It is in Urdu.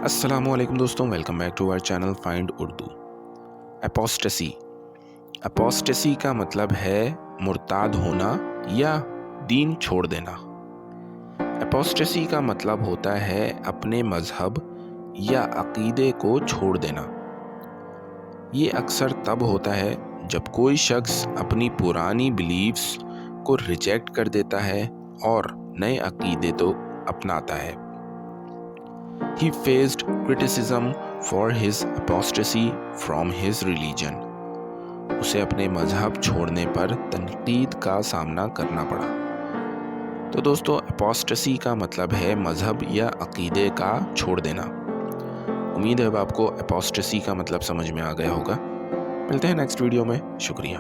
السلام علیکم دوستوں، welcome back to our channel find Urdu. Apostasy کا مطلب ہے مرتاد ہونا یا دین چھوڑ دینا۔ اپوسٹسی کا مطلب ہوتا ہے اپنے مذہب یا عقیدے کو چھوڑ دینا۔ یہ اکثر تب ہوتا ہے جب کوئی شخص اپنی پرانی بلیفز کو ریجیکٹ کر دیتا ہے اور نئے عقیدے تو اپناتا ہے۔ He faced criticism for his apostasy from his religion. اسے اپنے مذہب چھوڑنے پر تنقید کا سامنا کرنا پڑا۔ تو دوستو، اپوسٹسی کا مطلب ہے مذہب یا عقیدے کا چھوڑ دینا۔ امید ہے اب آپ کو اپوسٹسی کا مطلب سمجھ میں آ گیا ہوگا۔ ملتے ہیں نیکسٹ ویڈیو میں، شکریہ۔